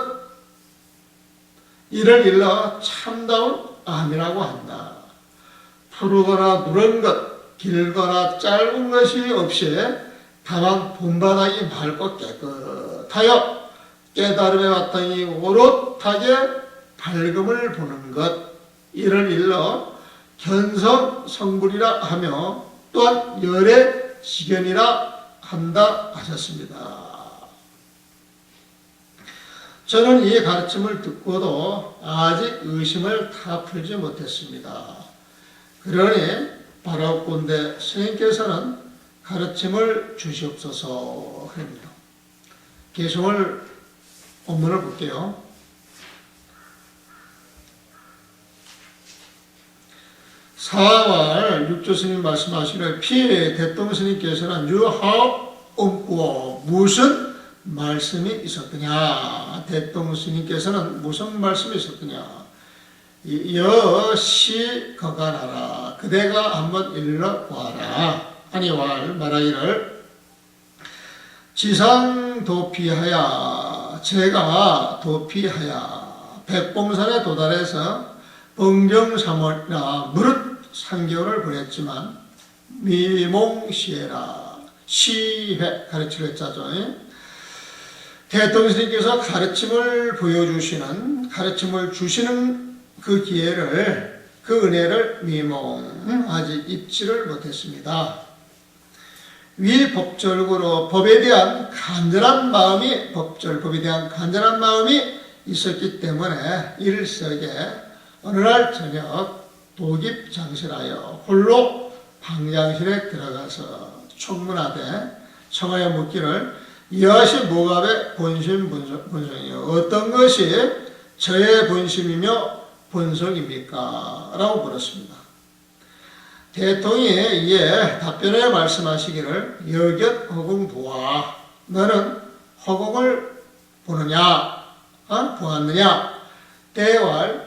이를 일러 참다운 암이라고 한다. 푸르거나 누런 것, 길거나 짧은 것이 없이 다만 본바닥이 맑고 깨끗하여 깨달음의 바탕이 오롯하게 밝음을 보는 것, 이를 일러 견성 성불이라 하며 또한 열의 지견이라 한다 하셨습니다. 저는 이 가르침을 듣고도 아직 의심을 다 풀지 못했습니다. 그러니 바라옵건대 스님께서는 가르침을 주시옵소서 합니다. 개성을 본문을 볼게요. 사활 육조스님 말씀하시기를 피해 대통스님께서는 유하옵고 무슨 말씀이 있었더냐. 대통스님께서는 무슨 말씀이 있었더냐. 여시 거간하라. 그대가 한번 일러보아라. 아니왈 말하기를 지상 도피하야 제가 도피하야 백봉산에 도달해서 번경삼월이라 무릇 3개월을 보냈지만 미몽시해라 시회 가르치를 했자죠. 대통령님께서 가르침을 보여주시는 가르침을 주시는 그 기회를 그 은혜를 미몽 아직 입지를 못했습니다. 위 법절구로 법에 대한 간절한 마음이 법에 대한 간절한 마음이 있었기 때문에 일석에 어느 날 저녁 도깁장실하여 홀로 방장실에 들어가서 총문하되 청하여 묻기를 이하시 무갑의 본심 본성이요 어떤 것이 저의 본심이며 본성입니까? 라고 물었습니다. 대통령이 이에 답변에 말씀하시기를 여견 허공 보아 너는 허공을 보느냐 보았느냐 대왈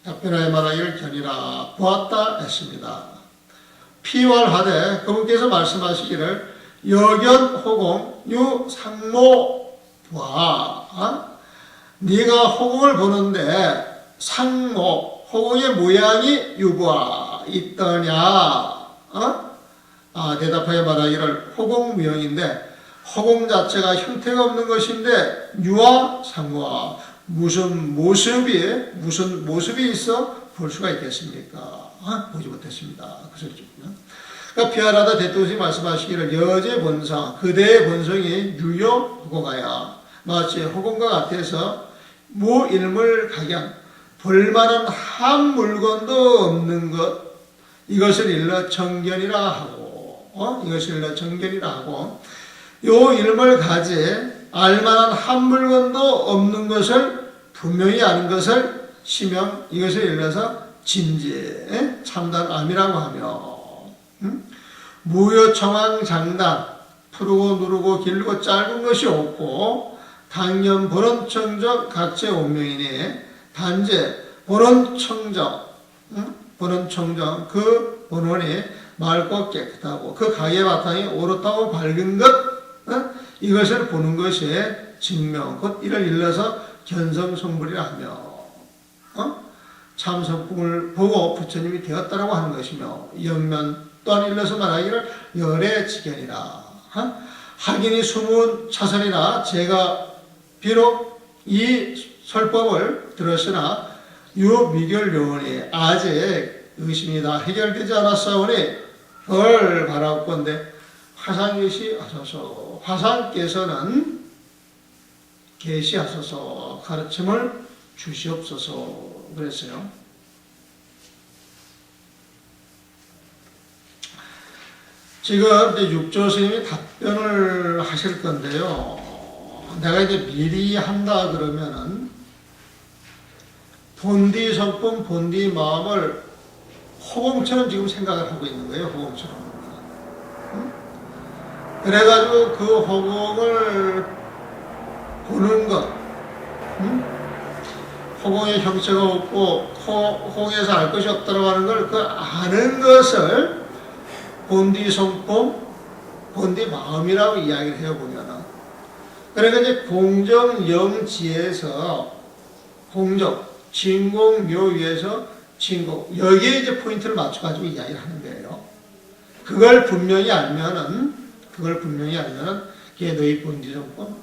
답변하여 말하기를 견이라 보았다 했습니다. 피왈하되 그분께서 말씀하시기를 여견 허공 유 상모 보아 네가 허공을 보는데 상모 허공의 모양이 유보아 있더냐? 대답하여 말하기를 허공무형인데 허공 자체가 형태가 없는 것인데 유와 상모와 무슨 모습이 있어 볼 수가 있겠습니까? 보지 못했습니다. 그 소리군요. 그러니까 피하라다 대통령이 말씀하시기를 여제 본성 그대의 본성이 유요 허공하야 마치 허공과 같아서 무일물 각양 볼만한 한 물건도 없는 것 이것을 일러 정견이라 하고 요 일물 가지 알만한 한 물건도 없는 것을 분명히 아는 것을 시명 이것을 일러서 진지 참단암이라고 하며 무효청왕장단 푸르고 누르고 길고 짧은 것이 없고 당연 본원청정 각체 운명이니 단지 본원청정 그 본원이 맑고 깨끗하고 그 가게 바탕이 옳았다고 밝은 것 이것을 보는 것이 증명 곧 이를 일러서 견성성불이라 하며 참성품을 보고 부처님이 되었다라고 하는 것이며 연면 또한 일러서 말하기를 열애지견이라 학인이 20차선이나 제가 비록 이 설법을 들었으나 유미결요원이 아직 의심이 다 해결되지 않았사오니 헐 바라옵건대 화상계시하소서 화상께서는 계시하소서 가르침을 주시옵소서 그랬어요. 지금 이제 육조 스님이 답변을 하실 건데요. 내가 이제 미리 한다 그러면은 본디 성품, 본디 마음을 허공처럼 지금 생각을 하고 있는 거예요. 허공처럼. 그래가지고 그 허공을 보는 것, 허공의 형체가 없고 허공에서 알 것이 없다고 하는 걸 그 아는 것을 본디 성품, 본디 마음이라고 이야기를 해보면은 그러니까 이제 공정영지에서 공정 진공묘위에서 진공 여기에 이제 포인트를 맞춰가지고 이야기를 하는 거예요. 그걸 분명히 알면은 그게 너희 본디 성품,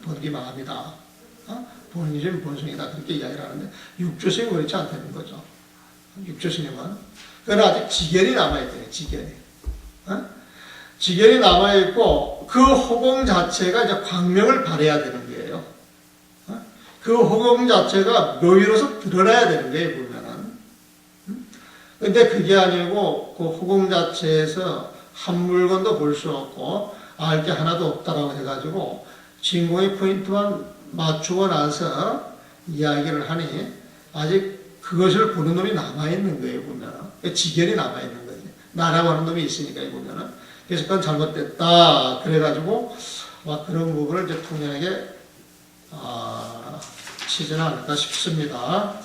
본디 마음이다. 본인이 본성이다. 그렇게 이야기를 하는데 육조스님은 그렇지 않다는 거죠. 육조스님은 그건 아직 지견이 남아있대요. 지견이 남아있고 그 허공 자체가 이제 광명을 발해야 되는 거예요. 그 허공 자체가 묘지로서 드러나야 되는 거예요, 보면은. 근데 그게 아니고 그 허공 자체에서 한 물건도 볼 수 없고 알 게 하나도 없다라고 해가지고 진공의 포인트만 맞추고 나서 이야기를 하니 아직 그것을 보는 놈이 남아있는 거예요, 보면은. 지견이 남아있는 거지. 나라고 하는 놈이 있으니까, 보면은. 그래서 그건 잘못됐다. 그래가지고 그런 부분을 이제 통연하게 치지는 않을까 싶습니다.